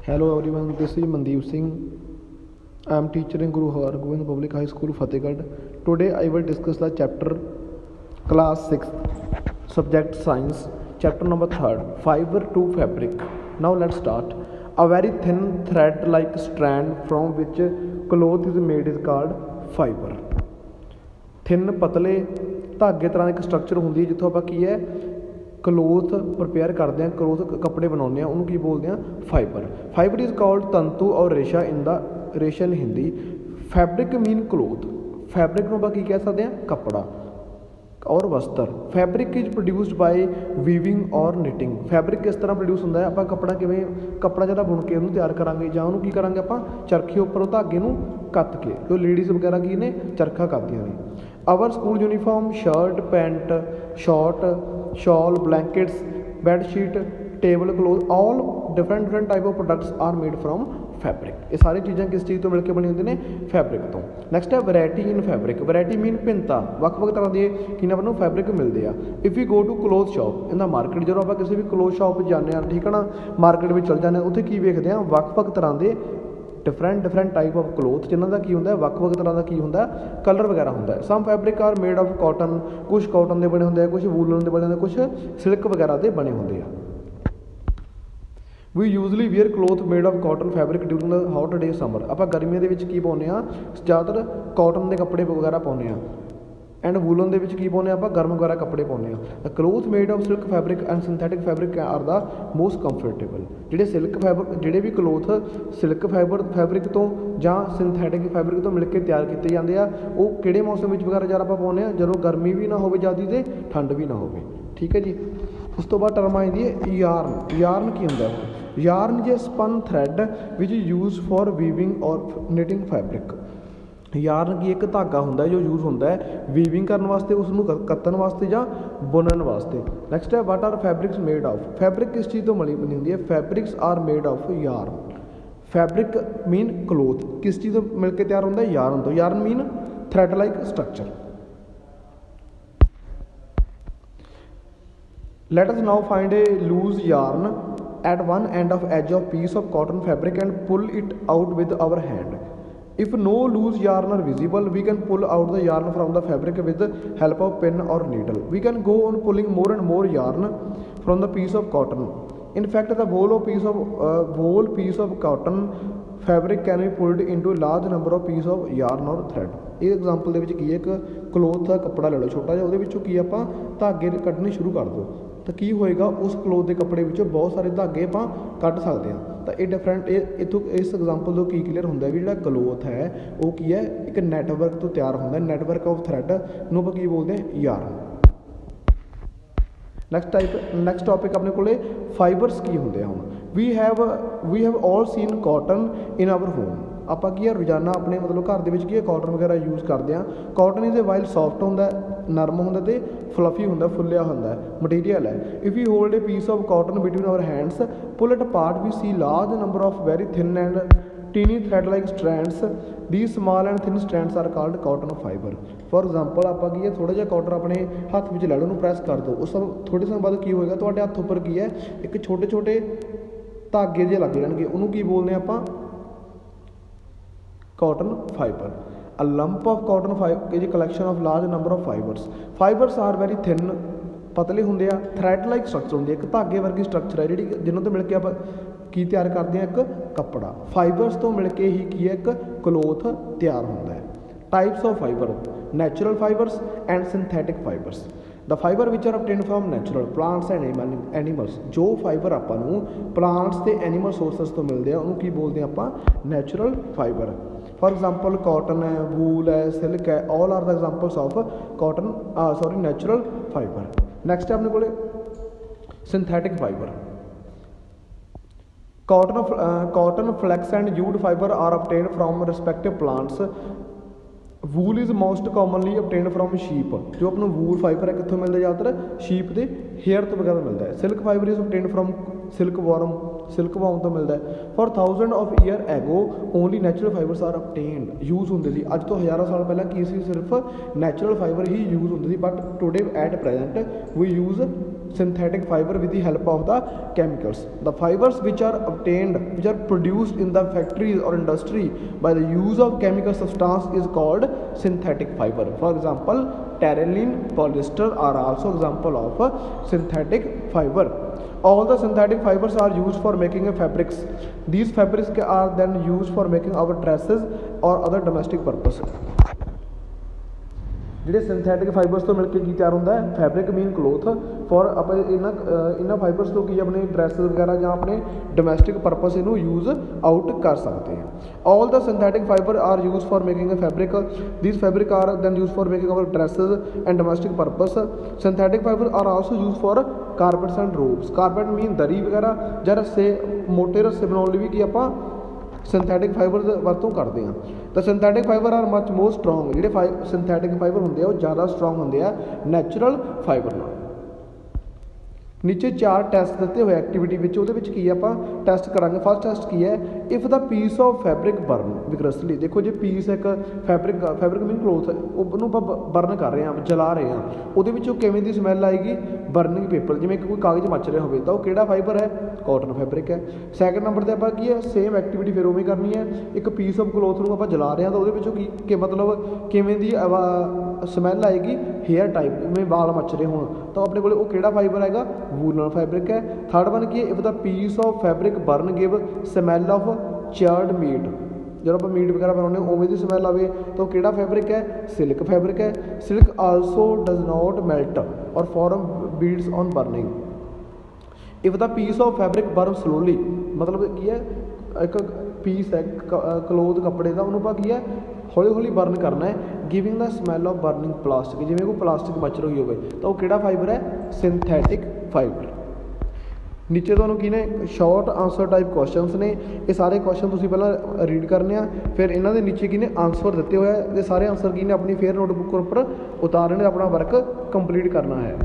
Hello everyone, this is Mandeep Singh. I am teacher in Guru Har Gobind Public High School, Fatehgarh. Today I will discuss the chapter class 6, subject science, chapter number 3, fiber to fabric. Now let's start. A very thin thread like strand from which cloth is made is called fiber. Thin ਪਤਲੇ ਧਾਗੇ ਤਰ੍ਹਾਂ ਇੱਕ structure ਹੁੰਦੀ ਹੈ ਜਿੱਥੋਂ ਆਪਾਂ ਕੀ ਹੈ ਕਲੋਥ ਪ੍ਰਪੇਅਰ ਕਰਦੇ ਹਾਂ, ਕਲੋਥ ਕੱਪੜੇ ਬਣਾਉਂਦੇ ਹਾਂ, ਉਹਨੂੰ ਕੀ ਬੋਲਦੇ ਹਾਂ ਫਾਈਬਰ. ਫਾਈਬਰ ਇਜ਼ ਕਾਲਡ ਤੰਤੂ ਔਰ ਰੇਸ਼ਾ ਇਨ ਦਾ ਰੇਸ਼ਾ in Hindi. Fabric mean cloth. Fabric ਨੂੰ ਆਪਾਂ ਕੀ ਕਹਿ ਸਕਦੇ ਹਾਂ ਕੱਪੜਾ ਔਰ ਵਸਤਰ. Fabric is produced by weaving ਔਰ ਨਿਟਿੰਗ. ਫੈਬਰਿਕ ਕਿਸ ਤਰ੍ਹਾਂ ਪ੍ਰੋਡਿਊਸ ਹੁੰਦਾ ਹੈ, ਆਪਾਂ ਕੱਪੜਾ ਕਿਵੇਂ ਕੱਪੜਾ ਜਿਹੜਾ ਬੁਣ ਕੇ ਉਹਨੂੰ ਤਿਆਰ ਕਰਾਂਗੇ ਜਾਂ ਉਹਨੂੰ ਕੀ ਕਰਾਂਗੇ ਆਪਾਂ ਚਰਖੇ ਉੱਪਰ ਉਹ ਧਾਗੇ ਨੂੰ ਕੱਤ ਕੇ, ਜੋ ਲੇਡੀਜ਼ ਵਗੈਰਾ ਕੀ ਨੇ ਚਰਖਾ ਕੱਤਦੀਆਂ ਨੇ. Our school uniform shirt pant short shawl, blankets, bed sheet, table cloth, all different type of products are made from fabric. ਇਹ ਸਾਰੀ ਚੀਜ਼ਾਂ ਕਿਸ ਚੀਜ਼ ਤੋਂ ਮਿਲ ਕੇ ਬਣੀ ਹੁੰਦੀਆਂ ਨੇ ਫੈਬਰਿਕ ਤੋਂ. ਨੈਕਸਟ ਹੈ ਵੈਰਾਈਟੀ ਇਨ ਫੈਬਰਿਕ. ਵੈਰਾਈਟੀ ਮੀਨ ਭਿੰਨਤਾ, ਵੱਖ-ਵੱਖ ਤਰ੍ਹਾਂ ਦੇ ਕੀ ਆਪਾਂ ਨੂੰ ਫੈਬਰਿਕ ਮਿਲਦੇ ਆ. If you go to cloth shop in the market, ਜਦੋਂ ਆਪਾਂ ਕਿਸੇ ਵੀ ਕਲੋਥ ਸ਼ਾਪ ਜਾਂਦੇ ਹਾਂ, ਠੀਕ ਹੈ ਨਾ, ਮਾਰਕੀਟ ਵਿੱਚ ਚਲ ਜਾਂਦੇ ਹਾਂ, ਉੱਥੇ ਕੀ ਵੇਖਦੇ ਹਾਂ ਵੱਖ-ਵੱਖ ਤਰ੍ਹਾਂ ਦੇ ਡਿਫਰੈਂਟ ਟਾਈਪ ਆਫ ਕਲੋਥ, ਜਿਨ੍ਹਾਂ ਦਾ ਕੀ ਹੁੰਦਾ ਵੱਖ-ਵੱਖ ਤਰ੍ਹਾਂ ਦਾ ਕੀ ਹੁੰਦਾ ਕਲਰ ਵਗੈਰਾ ਹੁੰਦਾ. Some fabric are made of cotton, ਕੁਛ ਕਾਟਨ ਦੇ ਬਣੇ ਹੁੰਦੇ ਆ, ਕੁਛ ਵੂਲਨ ਦੇ ਬਣੇ ਹੁੰਦੇ, ਕੁਛ ਸਿਲਕ ਵਗੈਰਾ ਦੇ ਬਣੇ ਹੁੰਦੇ ਆ. We usually wear cloth made of cotton fabric during the hot day summer. ਆਪਾਂ ਗਰਮੀਆਂ ਦੇ ਵਿੱਚ ਕੀ ਪਾਉਂਦੇ ਹਾਂ ਜ਼ਿਆਦਾਤਰ ਕਾਟਨ ਦੇ ਕੱਪੜੇ ਵਗੈਰਾ ਪਾਉਂਦੇ ਹਾਂ, ਐਂਡ ਵੂਲਨ ਦੇ ਵਿੱਚ ਕੀ ਪਾਉਂਦੇ ਆਪਾਂ ਗਰਮ ਵਗੈਰਾ ਕੱਪੜੇ ਪਾਉਂਦੇ ਹਾਂ. Cloth made of silk fabric and synthetic fabric are the most comfortable. ਜਿਹੜੇ ਵੀ ਕਲੋਥ ਸਿਲਕ ਫੈਬਰਿਕ ਤੋਂ ਜਾਂ ਸਿੰਥੈਟਿਕ ਫੈਬਰਿਕ ਤੋਂ ਮਿਲ ਕੇ ਤਿਆਰ ਕੀਤੇ ਜਾਂਦੇ ਆ, ਉਹ ਕਿਹੜੇ ਮੌਸਮ ਵਿੱਚ ਵਗੈਰਾ ਜ਼ਿਆਦਾ ਆਪਾਂ ਪਾਉਂਦੇ ਹਾਂ ਜਦੋਂ ਗਰਮੀ ਵੀ ਨਾ ਹੋਵੇ ਜ਼ਿਆਦਾ ਅਤੇ ਠੰਡ ਵੀ ਨਾ ਹੋਵੇ. ਠੀਕ ਹੈ ਜੀ. ਉਸ ਤੋਂ ਬਾਅਦ ਟਰਮ ਆ ਜਾਂਦੀ ਹੈ ਯਾਰਨ. ਯਾਰਨ ਕੀ ਹੁੰਦਾ ਹੈ? ਯਾਰਨ ਜੇ Swapan thread which use for weaving ਔਰ ਨਿਟਿੰਗ ਫੈਬਰਿਕ. ਯਾਰਨ ਕੀ ਇੱਕ ਧਾਗਾ ਹੁੰਦਾ ਜੋ ਯੂਜ਼ ਹੁੰਦਾ ਹੈ ਵੀਵਿੰਗ ਕਰਨ ਵਾਸਤੇ, ਉਸ ਨੂੰ ਕੱਤਣ ਵਾਸਤੇ ਜਾਂ ਬੁਣਨ ਵਾਸਤੇ. ਨੈਕਸਟ ਹੈ what are fabrics made of. Fabric ਕਿਸ ਚੀਜ਼ ਤੋਂ ਬਣੀ ਹੁੰਦੀ ਹੈ? Fabrics are made of yarn. Fabric mean cloth ਕਿਸ ਚੀਜ਼ ਤੋਂ ਮਿਲ ਕੇ ਤਿਆਰ ਹੁੰਦਾ? ਯਾਰਨ ਤੋਂ. Yarn mean thread like structure. Let us now find a loose yarn at one end of edge of piece of cotton fabric and pull it out with our hand. If no loose yarn are visible, we can pull out the yarn from the fabric with the help of pin or needle. We can go on pulling more and more yarn from the piece of cotton. In fact, the whole piece of cotton fabric can be pulled into a large number of pieces of yarn or thread. ਇਹ example ਦੇ ਵਿੱਚ ਕੀ ਹੈ, ਇੱਕ cloth ਦਾ ਕੱਪੜਾ ਲੈ ਲਓ ਛੋਟਾ ਜਿਹਾ, ਉਹਦੇ ਵਿੱਚੋਂ ਕੀ ਆਪਾਂ ਧਾਗੇ ਕੱਢਣੇ ਸ਼ੁਰੂ ਕਰ ਦਿਓ ਤਾਂ ਕੀ ਹੋਏਗਾ, ਉਸ ਕਲੋਥ ਦੇ ਕੱਪੜੇ ਵਿੱਚੋਂ ਬਹੁਤ ਸਾਰੇ ਧਾਗੇ ਆਪਾਂ ਕੱਢ ਸਕਦੇ ਹਾਂ. ਤਾਂ ਇਹ ਡਿਫਰੈਂਟ ਇੱਥੋਂ ਇਸ ਐਗਜ਼ਾਮਪਲ ਤੋਂ ਕੀ ਕਲੀਅਰ ਹੁੰਦਾ ਵੀ ਜਿਹੜਾ ਕਲੋਥ ਹੈ ਉਹ ਕੀ ਹੈ ਇੱਕ ਨੈਟਵਰਕ ਤੋਂ ਤਿਆਰ ਹੁੰਦਾ. ਨੈਟਵਰਕ ਆਫ ਥਰੈਡ ਨੂੰ ਆਪਾਂ ਕੀ ਬੋਲਦੇ ਹਾਂ? ਯਾਰਨ. ਨੈਕਸਟ ਟੌਪਿਕ ਆਪਣੇ ਕੋਲੇ ਫਾਈਬਰਸ ਕੀ ਹੁੰਦੇ ਆ. ਹੁਣ we have all seen cotton in our home. ਆਪਾਂ ਕੀ ਹੈ ਰੋਜ਼ਾਨਾ ਆਪਣੇ ਮਤਲਬ ਘਰ ਦੇ ਵਿੱਚ ਕੀ ਹੈ ਕਾਟਨ ਵਗੈਰਾ ਯੂਜ਼ ਕਰਦੇ ਹਾਂ. ਕਾਟਨ ਇਜ਼ ਵਾਈਲ ਸੌਫਟ ਹੁੰਦਾ, ਨਰਮ ਹੁੰਦਾ ਅਤੇ ਫਲਫੀ ਹੁੰਦਾ, ਫੁੱਲਿਆ ਹੁੰਦਾ ਮਟੀਰੀਅਲ ਹੈ. If you hold a piece of cotton between our hands, pull it apart, we see large number of very thin and teeny thread like strands. These small and thin strands are called cotton fiber. For example, ਆਪਾਂ ਕੀ ਹੈ ਥੋੜ੍ਹਾ ਜਿਹਾ cotton ਆਪਣੇ ਹੱਥ ਵਿੱਚ ਲੈ ਲਓ, ਉਹਨੂੰ ਪ੍ਰੈਸ ਕਰ ਦਿਓ, ਉਸ ਥੋੜ੍ਹੇ ਸਮੇਂ ਬਾਅਦ ਕੀ ਹੋਏਗਾ ਤੁਹਾਡੇ ਹੱਥ ਉੱਪਰ ਕੀ ਹੈ ਇੱਕ ਛੋਟੇ ਧਾਗੇ ਜਿਹੇ ਲੱਗ ਜਾਣਗੇ, ਉਹਨੂੰ ਕੀ ਬੋਲਦੇ ਹਾਂ ਆਪਾਂ? Cotton fibre. A lump of cotton fiber is a collection of large number of fibers. Fibers are very thin, ਪਤਲੇ ਹੁੰਦੇ ਆ. ਥਰੈਡ ਲਾਈਕ ਸਟਰਕਚਰ ਹੁੰਦੀ ਹੈ, ਇੱਕ ਧਾਗੇ ਵਰਗੀ ਸਟਰਕਚਰ ਹੈ ਜਿਹੜੀ ਜਿਹਨਾਂ ਤੋਂ ਮਿਲ ਕੇ ਆਪਾਂ ਕੀ ਤਿਆਰ ਕਰਦੇ ਹਾਂ? ਇੱਕ ਕੱਪੜਾ. ਫਾਈਬਰਸ ਤੋਂ ਮਿਲ ਕੇ ਹੀ ਕੀ ਹੈ ਇੱਕ ਕਲੋਥ ਤਿਆਰ ਹੁੰਦਾ ਹੈ. Types of fibre: natural fibres and synthetic fibres. The fibre which are obtained from natural plants and animals. ਜੋ ਫਾਈਬਰ ਆਪਾਂ ਨੂੰ ਪਲਾਂਟਸ ਅਤੇ ਐਨੀਮਲ ਸੋਰਸਸ ਤੋਂ ਮਿਲਦੇ ਆ ਉਹਨੂੰ ਕੀ ਬੋਲਦੇ ਹਾਂ ਆਪਾਂ? Natural fibre. For example cotton है, वूल है, सिल्क है, all are the examples of natural fibre. Next है अपने को synthetic fibre. Cotton flax and jute fibre are obtained from respective plants. Wool is most commonly obtained from sheep. जो अपना वूल fibre है कितों मिलता ज़्यादातर? शीप के हेयर तो वगैरह मिलता है. Silk fibre is obtained from silk worm. Silk worm ਤੋਂ ਮਿਲਦਾ ਹੈ। For thousand of year ago only natural fibres are obtained use ਹੁੰਦੇ ਸੀ। ਅੱਜ ਤੋਂ ਹਜ਼ਾਰਾਂ ਸਾਲ ਪਹਿਲਾਂ ਕੀ ਸੀ, ਸਿਰਫ ਨੈਚੁਰਲ ਫਾਈਬਰ ਹੀ ਯੂਜ਼ ਹੁੰਦੇ ਸੀ। But today at present we use synthetic fiber with the help of the chemicals. The fibers which are obtained, which are produced in the factories or industry by the use of chemical substance is called synthetic fiber. For example, terylene, polyester are also example of synthetic fiber. All the synthetic fibers are used for making fabrics. These fabrics are then used for making our dresses or other domestic purpose. ਜਿਹੜੇ synthetic fibres ਤੋਂ ਮਿਲ ਕੇ ਕੀ ਤਿਆਰ ਹੁੰਦਾ ਹੈ, fabric mean cloth. For ਆਪਾਂ ਇਹਨਾਂ fibres ਤੋਂ ਕੀ ਆਪਣੇ ਡਰੈਸ ਵਗੈਰਾ ਜਾਂ ਆਪਣੇ ਡੋਮੈਸਟਿਕ ਪਰਪਸ ਇਹਨੂੰ ਯੂਜ਼ ਆਊਟ ਕਰ ਸਕਦੇ ਹਾਂ। All the synthetic fibre are use for making a fabric. These fabric are then use for making our dresses and domestic purpose. Synthetic fibre are also use for carpets and ropes. Carpet mean ਦਰੀ ਵਗੈਰਾ ਜਾਂ ਰੱਸੇ, ਮੋਟੇ ਰੱਸੇ ਬਣਾਉਣ ਲਈ ਵੀ ਕੀ ਆਪਾਂ synthetic fibre ਦੀ ਵਰਤੋਂ ਕਰਦੇ ਹਾਂ। ਤਾਂ synthetic fibre are much more strong. ਜਿਹੜੇ ਸਿੰਥੈਟਿਕ ਫਾਈਬਰ ਹੁੰਦੇ ਆ ਉਹ ਜ਼ਿਆਦਾ ਸਟਰੋਂਗ ਹੁੰਦੇ ਆ ਨੈਚੁਰਲ ਫਾਈਬਰ ਨਾਲ। ਨੀਚੇ 4 ਟੈਸਟ ਦਿੱਤੇ ਹੋਏ ਐਕਟੀਵਿਟੀ ਵਿੱਚ, ਉਹਦੇ ਵਿੱਚ ਕੀ ਆਪਾਂ ਟੈਸਟ ਕਰਾਂਗੇ। ਫਸਟ ਟੈਸਟ ਕੀ ਹੈ, if the piece of fabric burn vigorously. ਦੇਖੋ ਜੇ ਪੀਸ ਇੱਕ ਫੈਬਰਿਕ ਮੀਨ ਕਲੋਥ, ਉਹਨੂੰ ਆਪਾਂ ਬਰਨ ਕਰ ਰਹੇ ਹਾਂ, ਜਲਾ ਰਹੇ ਹਾਂ, ਉਹਦੇ ਵਿੱਚੋਂ ਕਿਵੇਂ ਦੀ ਸਮੈਲ ਆਏਗੀ, ਬਰਨਿੰਗ ਪੇਪਰ। ਜਿਵੇਂ ਕੋਈ ਕਾਗਜ਼ ਮੱਚ ਰਿਹਾ ਹੋਵੇ ਤਾਂ ਉਹ ਕਿਹੜਾ ਫਾਈਬਰ ਹੈ, ਕਾਟਨ ਫੈਬਰਿਕ ਹੈ। ਸੈਕਿੰਡ ਨੰਬਰ 'ਤੇ ਆਪਾਂ ਕੀ ਹੈ, ਸੇਮ ਐਕਟੀਵਿਟੀ ਫਿਰ ਉਵੇਂ ਕਰਨੀ ਹੈ। ਇੱਕ ਪੀਸ ਆਫ ਕਲੋਥ ਨੂੰ ਆਪਾਂ ਜਲਾ ਰਹੇ ਹਾਂ ਤਾਂ ਉਹਦੇ ਵਿੱਚੋਂ ਕੀ ਮਤਲਬ ਕਿਵੇਂ ਦੀ ਸਮੈਲ ਆਏਗੀ, ਹੇਅਰ ਟਾਈਪ, ਜਿਵੇਂ ਵਾਲ ਮੱਚ ਰਹੇ ਹੋਣ ਤਾਂ ਆਪਣੇ ਕੋਲ ਉਹ ਕਿਹੜਾ ਫਾਈਬਰ ਹੈਗਾ, ਵੂਲਨ ਫੈਬਰਿਕ ਹੈ। ਥਰਡ ਵਨ ਕੀ ਹੈ, if the piece of fabric burn give smell of charred meat. ਜਦੋਂ ਆਪਾਂ ਮੀਟ ਵਗੈਰਾ ਬਣਾਉਂਦੇ ਹਾਂ ਉਵੇਂ ਦੀ ਸਮੈਲ ਆਵੇ ਤਾਂ ਉਹ ਕਿਹੜਾ ਫੈਬਰਿਕ ਹੈ, ਸਿਲਕ ਫੈਬਰਿਕ ਹੈ। Silk also does not melt or form beads on burning. If the piece of fabric burn slowly, ਮਤਲਬ ਕੀ ਹੈ, ਇੱਕ ਪੀਸ ਹੈ ਕਲੋਥ ਕੱਪੜੇ ਦਾ, ਉਹਨੂੰ ਆਪਾਂ ਕੀ ਹੈ ਹੌਲੀ ਹੌਲੀ ਬਰਨ ਕਰਨਾ ਹੈ। Giving the smell of burning plastic. ਜਿਵੇਂ ਕੋਈ ਪਲਾਸਟਿਕ ਮੱਚ ਰਹੀ ਹੋਵੇ ਤਾਂ ਉਹ ਕਿਹੜਾ ਫਾਈਬਰ ਹੈ, ਸਿੰਥੈਟਿਕ ਫਾਈਬਰ। ਨੀਚੇ ਤੁਹਾਨੂੰ ਕੀ ਨੇ ਸ਼ਾਰਟ ਆਨਸਰ ਟਾਈਪ ਕੁਐਸਚਨਸ ਨੇ। ਇਹ ਸਾਰੇ ਕੁਐਸਚਨ ਤੁਸੀਂ ਪਹਿਲਾਂ ਰੀਡ ਕਰਨੇ ਆ, ਫਿਰ ਇਹਨਾਂ ਦੇ ਨੀਚੇ ਕੀ ਨੇ ਆਨਸਰ ਦਿੱਤੇ ਹੋਏ ਆ। ਇਹ ਸਾਰੇ ਆਨਸਰ ਕੀ ਨੇ ਆਪਣੀ ਫੇਅਰ ਨੋਟਬੁੱਕ ਉੱਪਰ ਉਤਾਰਨੇ, ਆਪਣਾ ਵਰਕ ਕੰਪਲੀਟ ਕਰਨਾ ਹੈ।